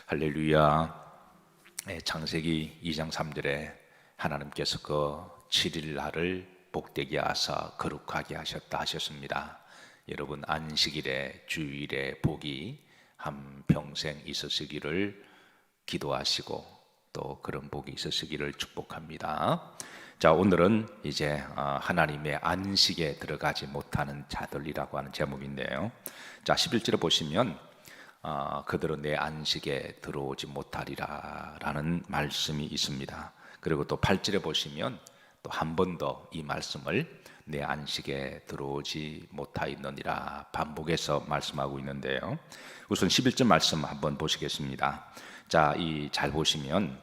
할렐루야. 창세기 2장 3절에 하나님께서 그 7일 날을 복되게 하사 거룩하게 하셨다 하셨습니다. 여러분, 안식일에 주일에 복이 한평생 있으시기를 기도하시고 또 그런 복이 있으시기를 축복합니다. 자, 오늘은 이제 하나님의 안식에 들어가지 못하는 자들이라고 하는 제목인데요. 자, 11절에 보시면 그들은 내 안식에 들어오지 못하리라 라는 말씀이 있습니다. 그리고 또 8절에 보시면 또 한 번 더 이 말씀을 내 안식에 들어오지 못하였느니라 반복해서 말씀하고 있는데요. 우선 11절 말씀 한번 보시겠습니다. 자, 잘 보시면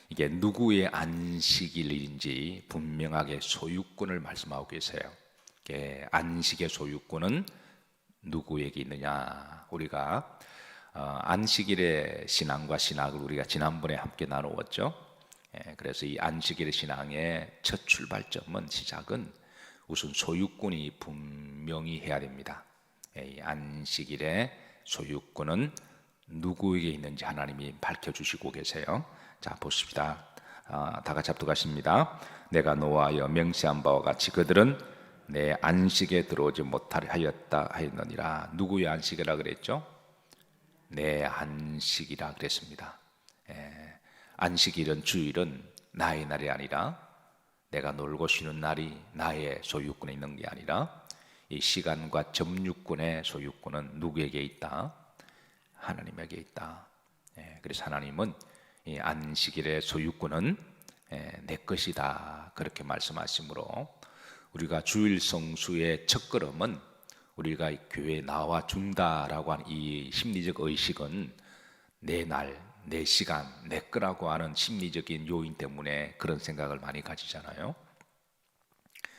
이게 누구의 안식일인지 분명하게 소유권을 말씀하고 계세요. 안식의 소유권은 누구에게 있느냐? 우리가 안식일의 신앙과 신학을 우리가 지난번에 함께 나누었죠. 그래서 이 안식일의 신앙의 첫 출발점은, 시작은 우선 소유권이 분명히 해야 됩니다. 이 안식일의 소유권은 누구에게 있는지 하나님이 밝혀주시고 계세요. 자, 보십시다. 다 같이 합독하십니다. 내가 노하여 명시한 바와 같이 그들은 내 안식에 들어오지 못하려 하였다 하였느니라. 누구의 안식이라 그랬죠? 내 안식이라 그랬습니다. 안식일은, 주일은 나의 날이 아니라, 내가 놀고 쉬는 날이 나의 소유권에 있는 게 아니라, 이 시간과 점유권의 소유권은 누구에게 있다? 하나님에게 있다. 그래서 하나님은 이 안식일의 소유권은 내 것이다, 그렇게 말씀하시므로 우리가 주일 성수의 첫걸음은 우리가 교회에 나와 준다라고 하는 이 심리적 의식은 내 날, 내 시간, 내 거라고 하는 심리적인 요인 때문에 그런 생각을 많이 가지잖아요.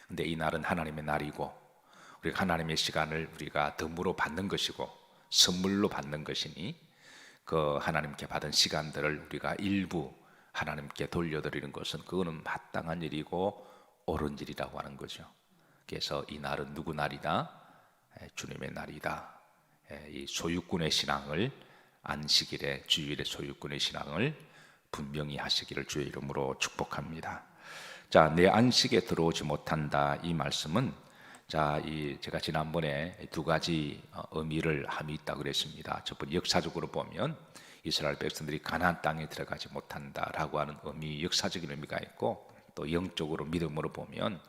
근데 이 날은 하나님의 날이고, 우리가 하나님의 시간을 우리가 덤으로 받는 것이고 선물로 받는 것이니, 그 하나님께 받은 시간들을 우리가 일부 하나님께 돌려드리는 것은, 그거는 마땅한 일이고 옳은 일이라고 하는 거죠. 그래서 이 날은 누구 날이다? 주님의 날이다. 이 소유권의 신앙을, 안식일의 주일의 소유권의 신앙을 분명히 하시기를 주의 이름으로 축복합니다. 자, 내 안식에 들어오지 못한다, 이 말씀은, 자, 제가 지난번에 두 가지 의미를 함이 있다고 그랬습니다. 첫 번째, 역사적으로 보면 이스라엘 백성들이 가나안 땅에 들어가지 못한다라고 하는 의미, 역사적인 의미가 있고, 또 영적으로, 믿음으로 보면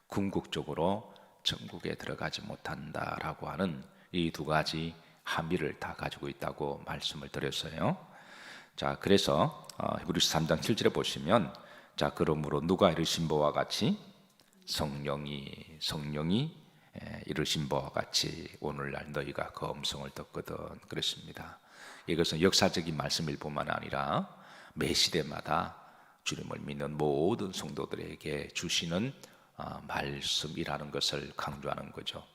궁극적으로 천국에 들어가지 못한다라고 하는 이 두 가지 함의를 다 가지고 있다고 말씀을 드렸어요. 자, 그래서 히브리서 3장 7절에 보시면, 자, 그러므로 누가 이르신 바와 같이 성령이 이르신 바와 같이 오늘날 너희가 그 음성을 듣거든 그랬습니다. 이것은 역사적인 말씀일 뿐만 아니라 매 시대마다 주님을 믿는 모든 성도들에게 주시는 말씀이라는 것을 강조하는 거죠.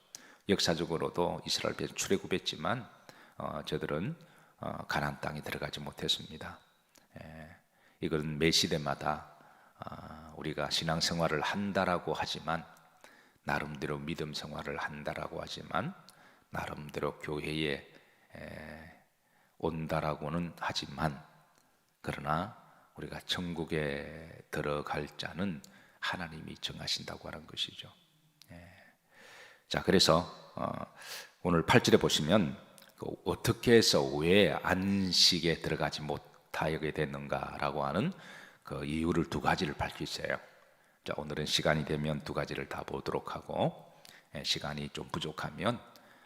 역사적으로도 이스라엘 백성 출애굽했지만 저들은 가나안 땅에 들어가지 못했습니다. 이건 매 시대마다 우리가 신앙생활을 한다라고 하지만, 나름대로 믿음 생활을 한다라고 하지만, 나름대로 교회에 온다라고는 하지만, 그러나 우리가 천국에 들어갈 자는 하나님이 정하신다고 하는 것이죠. 자, 그래서 오늘 8절에 보시면 어떻게 해서 왜 안식에 들어가지 못하게 됐는가라고 하는 그 이유를 두 가지를 밝히세요. 자, 오늘은 시간이 되면 두 가지를 다 보도록 하고, 시간이 좀 부족하면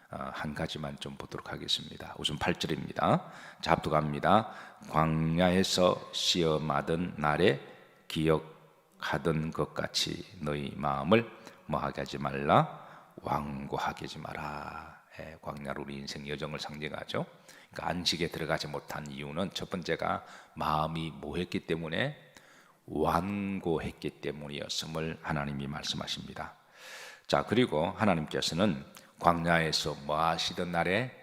한 가지만 좀 보도록 하겠습니다. 우선 8절입니다. 자, 합독합니다. 광야에서 시험하던 날에 기억하던 것 같이 너희 마음을 뭐하게 하지 말라? 완고하게 하지 마라. 광야로 우리 인생 여정을 상징하죠. 그러니까 안식에 들어가지 못한 이유는, 첫 번째가 마음이 뭐했기 때문에? 완고했기 때문이었음을 하나님이 말씀하십니다. 자, 그리고 하나님께서는 광야에서 뭐 하시던 날에?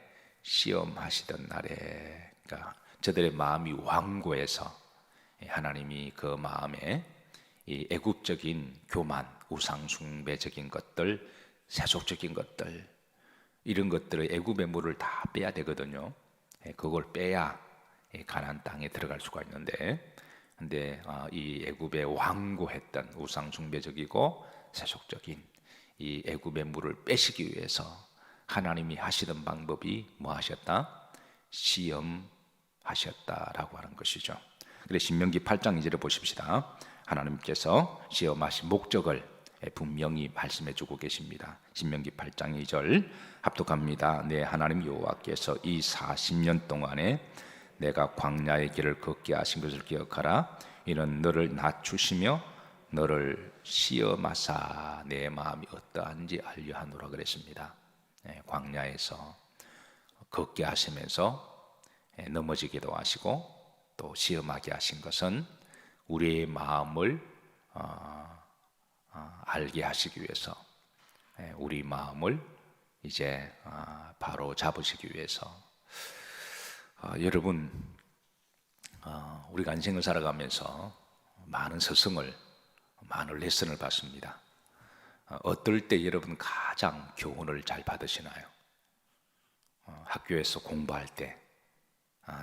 시험하시던 날에, 그러니까 저들의 마음이 완고해서 하나님이 그 마음에 이 애굽적인 교만, 우상숭배적인 것들, 세속적인 것들, 이런 것들을, 애굽의 물을 다 빼야 되거든요. 그걸 빼야 이 가나안 땅에 들어갈 수가 있는데, 근데 이 애굽에 완고했던 우상 숭배적이고 세속적인 이 애굽의 물을 빼시기 위해서 하나님이 하시던 방법이 뭐 하셨다? 시험하셨다라고 하는 것이죠. 그래서 신명기 8장 2절을 보십시다. 하나님께서 시험하신 목적을 분명히 말씀해 주고 계십니다. 신명기 8장 2절 합독합니다. 내 하나님 여호와께서 이 40년 동안에 내가 광야의 길을 걷게 하신 것을 기억하라. 이는 너를 낮추시며 너를 시험하사 내 마음이 어떠한지 알려 하노라 그랬습니다. 광야에서 걷게 하시면서 넘어지기도 하시고 또 시험하게 하신 것은 우리의 마음을 알게 하시기 위해서, 우리 마음을 이제 바로 잡으시기 위해서. 여러분, 우리가 인생을 살아가면서 많은 스승을, 많은 레슨을 받습니다. 어떨 때 여러분 가장 교훈을 잘 받으시나요? 학교에서 공부할 때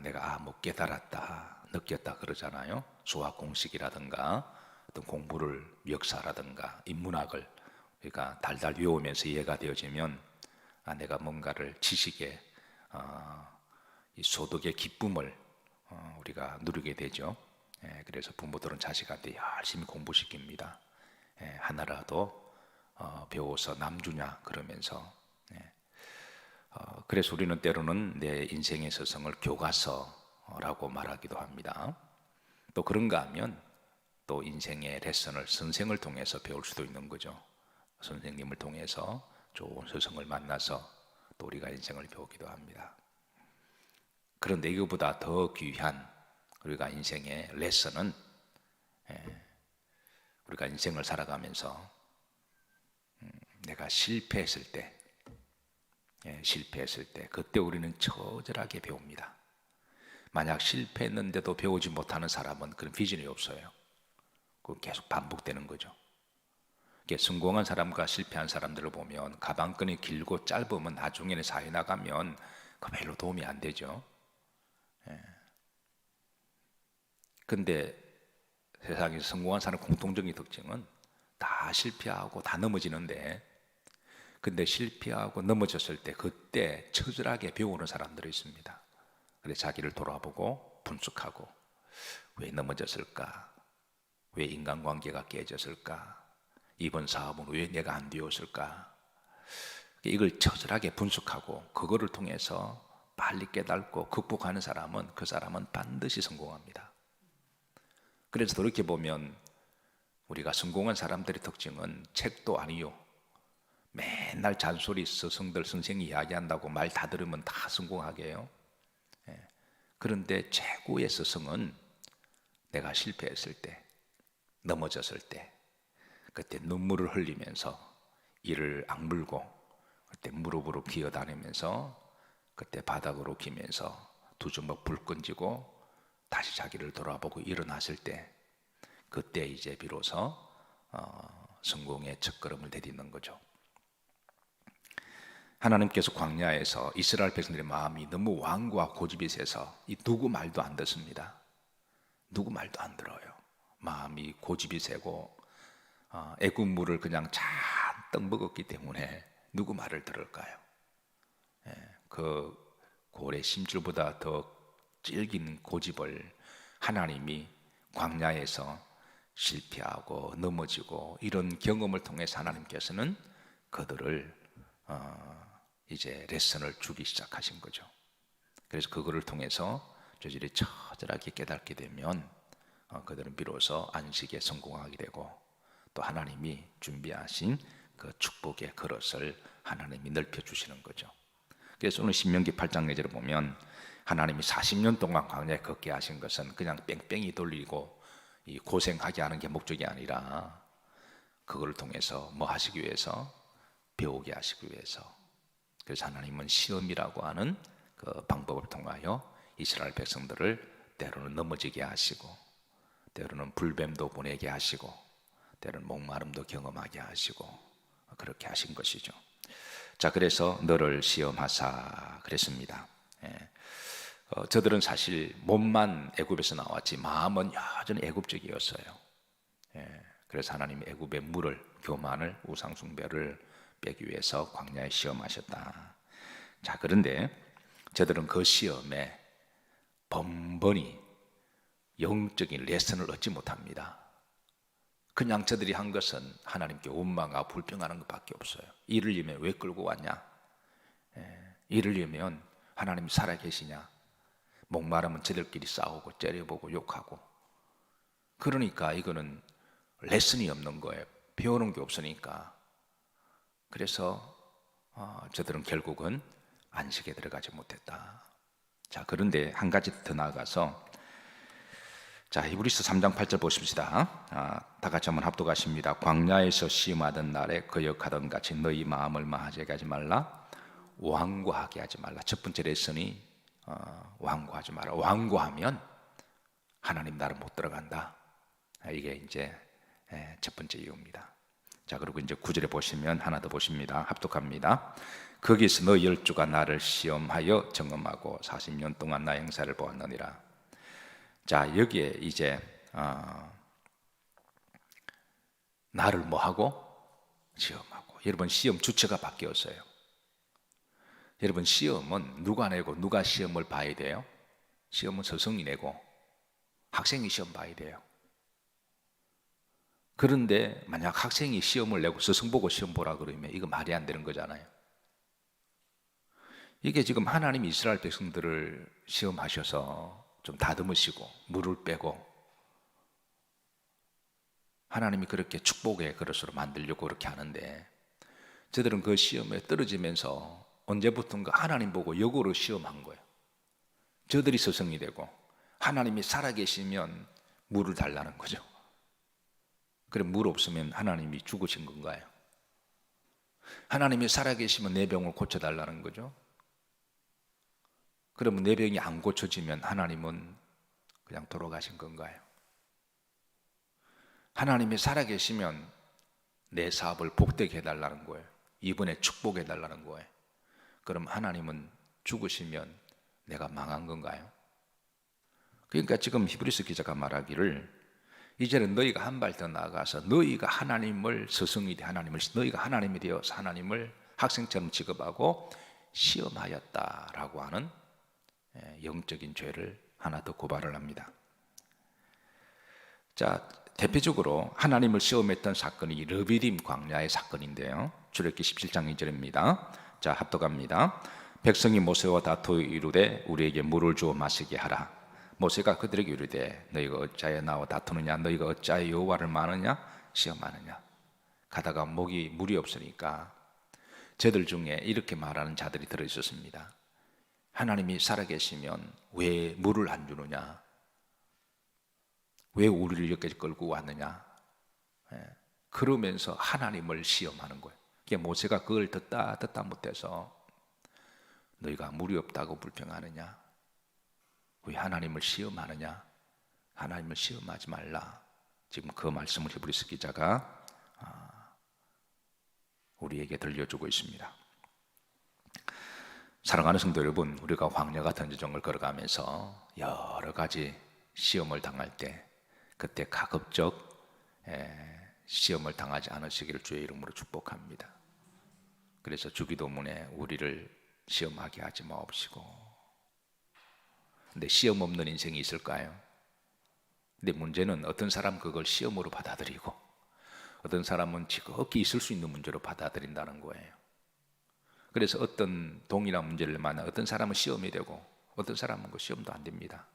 내가 뭐 깨달았다, 느꼈다 그러잖아요. 수학 공식이라든가 어떤 공부를, 역사라든가 인문학을 그러니까 달달 외우면서 이해가 되어지면 내가 뭔가를 지식에 이 소득의 기쁨을 우리가 누리게 되죠. 그래서 부모들은 자식한테 열심히 공부시킵니다. 하나라도 배워서 남주냐 그러면서. 그래서 우리는 때로는 내 인생의 스승을 교과서라고 말하기도 합니다. 또 그런가 하면 또 인생의 레슨을 선생을 통해서 배울 수도 있는 거죠. 선생님을 통해서 좋은 스승을 만나서 또 우리가 인생을 배우기도 합니다. 그런데 이거보다 더 귀한 우리가 인생의 레슨은 우리가 인생을 살아가면서 내가 실패했을 때 그때 우리는 처절하게 배웁니다. 만약 실패했는데도 배우지 못하는 사람은 그런 비전이 없어요. 그건 계속 반복되는 거죠. 성공한 사람과 실패한 사람들을 보면 가방끈이 길고 짧으면 나중에는 사회 나가면 그 별로 도움이 안 되죠. 근데 세상에서 성공한 사람 공통적인 특징은 다 실패하고 다 넘어지는데, 근데 실패하고 넘어졌을 때 그때 처절하게 배우는 사람들이 있습니다. 그래서 자기를 돌아보고 분석하고 왜 넘어졌을까? 왜 인간관계가 깨졌을까? 이번 사업은 왜 내가 안 되었을까? 이걸 처절하게 분석하고 그거를 통해서 빨리 깨닫고 극복하는 사람은 그 사람은 반드시 성공합니다. 그래서 그렇게 보면 우리가 성공한 사람들의 특징은 책도 아니요, 맨날 잔소리 스승들 선생이 이야기한다고 말 다 들으면 다 성공하게 해요. 그런데 최고의 스승은 내가 실패했을 때, 넘어졌을 때 그때 눈물을 흘리면서 이를 악물고 그때 무릎으로 기어다니면서 그때 바닥으로 기면서 두 주먹 불 끈지고 다시 자기를 돌아보고 일어났을 때 그때 이제 비로소 성공의 첫걸음을 내딛는 거죠. 하나님께서 광야에서 이스라엘 백성들의 마음이 너무 완고와 고집이 세서 이 누구 말도 안 듣습니다. 누구 말도 안 들어요. 마음이 고집이 세고 애굽 물을 그냥 잔뜩 먹었기 때문에 누구 말을 들을까요? 그 고래 심줄보다 더 질긴 고집을 하나님이 광야에서 실패하고 넘어지고 이런 경험을 통해서 하나님께서는 그들을 이제 레슨을 주기 시작하신 거죠. 그래서 그거를 통해서 저들이 처절하게 깨닫게 되면 그들은 비로소 안식에 성공하게 되고 또 하나님이 준비하신 그 축복의 그릇을 하나님이 넓혀주시는 거죠. 그래서 오늘 신명기 8장 4절을 보면 하나님이 40년 동안 광야에 걷게 하신 것은 그냥 뺑뺑이 돌리고 이 고생하게 하는 게 목적이 아니라 그걸 통해서 뭐 하시기 위해서? 배우게 하시기 위해서. 그래서 하나님은 시험이라고 하는 그 방법을 통하여 이스라엘 백성들을 때로는 넘어지게 하시고 때로는 불뱀도 보내게 하시고 때로는 목마름도 경험하게 하시고 그렇게 하신 것이죠. 자, 그래서 너를 시험하사 그랬습니다. 저들은 사실 몸만 애굽에서 나왔지 마음은 여전히 애굽적이었어요. 그래서 하나님이 애굽의 물을, 교만을, 우상숭배를 빼기 위해서 광야에 시험하셨다. 자, 그런데 저들은 그 시험에 번번이 영적인 레슨을 얻지 못합니다. 그냥 저들이 한 것은 하나님께 원망하고 불평하는 것밖에 없어요. 이를 위하면 왜 끌고 왔냐? 이를 위하면 하나님이 살아계시냐? 목마르면 저들끼리 싸우고 째려보고 욕하고. 그러니까 이거는 레슨이 없는 거예요. 배우는 게 없으니까. 그래서 저들은 결국은 안식에 들어가지 못했다. 자, 그런데 한 가지 더 나아가서, 자, 히브리서 3장 8절 보십시다. 다 같이 한번 합독하십니다. 광야에서 시험하던 날에 거역하던 같이 너희 마음을 마하게 하지 말라, 완고하게 하지 말라. 첫 번째 레슨이 완고하지 마라. 완고하면 하나님 나를 못 들어간다. 이게 이제 첫 번째 이유입니다. 자, 그리고 이제 9절에 보시면 하나 더 보십니다. 합독합니다. 거기서 너 12주가 나를 시험하여 점검하고 40년 동안 나의 행사를 보았느니라. 자, 여기에 이제 나를 뭐하고? 시험하고. 여러분, 시험 주체가 바뀌었어요. 여러분, 시험은 누가 내고 누가 시험을 봐야 돼요? 시험은 스승이 내고 학생이 시험 봐야 돼요. 그런데 만약 학생이 시험을 내고 스승 보고 시험 보라 그러면 이거 말이 안 되는 거잖아요. 이게 지금 하나님이 이스라엘 백성들을 시험하셔서 좀 다듬으시고 물을 빼고 하나님이 그렇게 축복의 그릇으로 만들려고 그렇게 하는데, 저들은 그 시험에 떨어지면서 언제부턴가 하나님 보고 역으로 시험한 거예요. 저들이 스승이 되고 하나님이 살아계시면 물을 달라는 거죠. 그럼 물 없으면 하나님이 죽으신 건가요? 하나님이 살아계시면 내 병을 고쳐달라는 거죠. 그러면 내 병이 안 고쳐지면 하나님은 그냥 돌아가신 건가요? 하나님이 살아계시면 내 사업을 복되게 해달라는 거예요. 이번에 축복해달라는 거예요. 그럼 하나님은 죽으시면 내가 망한 건가요? 그러니까 지금 히브리서 기자가 말하기를, 이제는 너희가 한 발 더 나아가서 너희가 하나님을 스승이 돼 너희가 하나님이 되어서 하나님을 학생처럼 취급하고 시험하였다라고 하는 영적인 죄를 하나 더 고발을 합니다. 자, 대표적으로 하나님을 시험했던 사건이 르비딤 광야의 사건인데요. 출애굽기 17장 2절입니다. 자, 합독합니다. 백성이 모세와 다투어 이르되 우리에게 물을 주어 마시게 하라. 모세가 그들에게 이르되 너희가 어찌하여 나와 다투느냐? 너희가 어찌하여 여호와를 마느냐? 시험하느냐? 가다가 물이 없으니까 저들 중에 이렇게 말하는 자들이 들어있었습니다. 하나님이 살아계시면 왜 물을 안 주느냐? 왜 우리를 여기까지 끌고 왔느냐? 그러면서 하나님을 시험하는 거예요. 모세가 그걸 듣다 못해서 너희가 물이 없다고 불평하느냐? 왜 하나님을 시험하느냐? 하나님을 시험하지 말라. 지금 그 말씀을 히브리서 기자가 우리에게 들려주고 있습니다. 사랑하는 성도 여러분, 우리가 광야 같은 여정을 걸어가면서 여러 가지 시험을 당할 때 그때 가급적 시험을 당하지 않으시기를 주의 이름으로 축복합니다. 그래서 주기도문에 우리를 시험하게 하지 마옵시고. 근데 시험 없는 인생이 있을까요? 근데 문제는 어떤 사람은 그걸 시험으로 받아들이고 어떤 사람은 지극히 있을 수 있는 문제로 받아들인다는 거예요. 그래서 어떤 동일한 문제를 만나 어떤 사람은 시험이 되고 어떤 사람은 그 시험도 안 됩니다.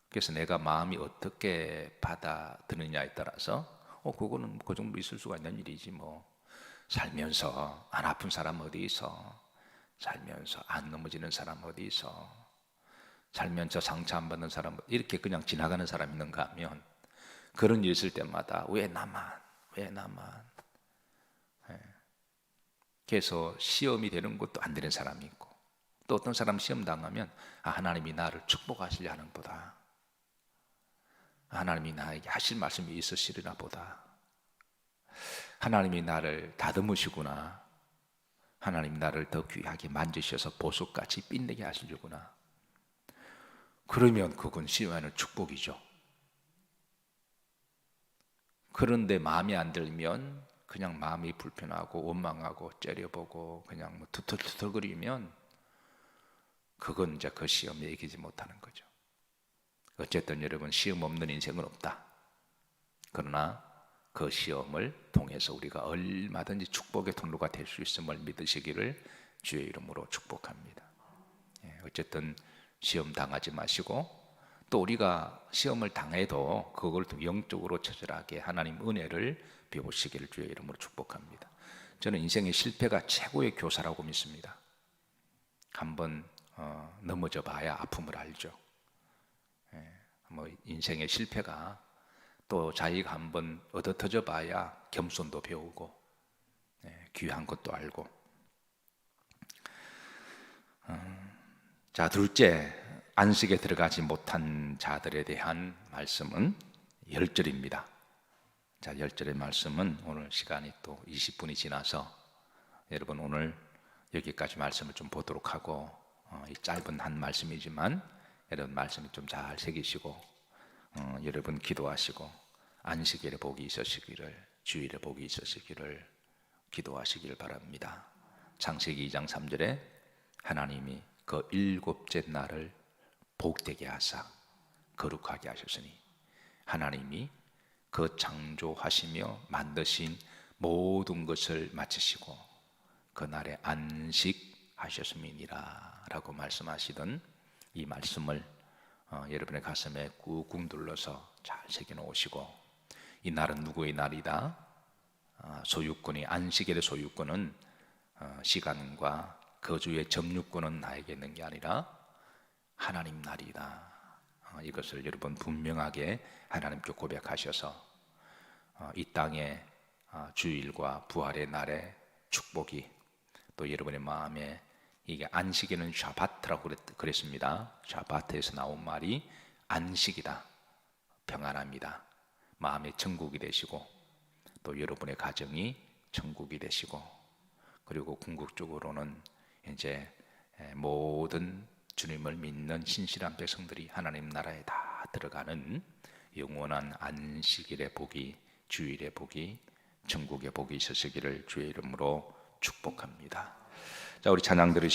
그래서 내가 마음이 어떻게 받아들이냐에 따라서 그거는 그 정도 있을 수가 있는 일이지 뭐. 살면서 안 아픈 사람 어디 있어? 살면서 안 넘어지는 사람 어디 있어? 살면서 상처 안 받는 사람 이렇게 그냥 지나가는 사람 있는가 하면, 그런 일 있을 때마다 왜 나만? 그래서 시험이 되는 것도 안 되는 사람이 있고, 또 어떤 사람 시험 당하면 하나님이 나를 축복하시려는 보다, 하나님이 나에게 하실 말씀이 있으시려나 보다, 하나님이 나를 다듬으시구나, 하나님 나를 더 귀하게 만지셔서 보석같이 빛내게 하시려구나. 그러면 그건 시험에는 축복이죠. 그런데 마음에 안 들면 그냥 마음이 불편하고 원망하고 째려보고 그냥 뭐 투덜투덜거리면 그건 이제 그 시험에 이기지 못하는 거죠. 어쨌든 여러분, 시험 없는 인생은 없다. 그러나 그 시험을 통해서 우리가 얼마든지 축복의 통로가 될 수 있음을 믿으시기를 주의 이름으로 축복합니다. 어쨌든 시험 당하지 마시고, 또 우리가 시험을 당해도 그걸 또 영적으로 처절하게 하나님 은혜를 배우시기를 주의 이름으로 축복합니다. 저는 인생의 실패가 최고의 교사라고 믿습니다. 한번 넘어져 봐야 아픔을 알죠. 뭐 인생의 실패가, 또 자기가 한번 얻어터져 봐야 겸손도 배우고 귀한 것도 알고. 자, 둘째, 안식에 들어가지 못한 자들에 대한 말씀은 10절입니다. 자, 10절의 말씀은 오늘 시간이 또 20분이 지나서 여러분 오늘 여기까지 말씀을 좀 보도록 하고, 이 짧은 한 말씀이지만 여러분 말씀을 좀 잘 새기시고 여러분 기도하시고 안식일에 복이 있으시기를, 주일에 복이 있으시기를 기도하시길 바랍니다. 창세기 2장 3절에 하나님이 그 일곱째 날을 복되게 하사 거룩하게 하셨으니, 하나님이 그 창조하시며 만드신 모든 것을 마치시고 그날에 안식하셨음이니라 라고 말씀하시던 이 말씀을 여러분의 가슴에 꾹꾹 눌러서 잘 새겨놓으시고, 이 날은 누구의 날이다? 소유권이, 안식일의 소유권은 시간과 거주의 점유권은 나에게 있는 게 아니라 하나님 날이다. 이것을 여러분 분명하게 하나님께 고백하셔서 이 땅에 주일과 부활의 날의 축복이 또 여러분의 마음에, 이게 안식에는 샤바트라고 그랬습니다. 샤바트에서 나온 말이 안식이다, 평안합니다. 마음의 천국이 되시고 또 여러분의 가정이 천국이 되시고, 그리고 궁극적으로는 이제 모든 주님을 믿는 신실한 백성들이 하나님 나라에 다 들어가는 영원한 안식일의 복이, 주일의 복이, 천국의 복이 있으시기를 주의 이름으로 축복합니다. 자, 우리 찬양 들으시고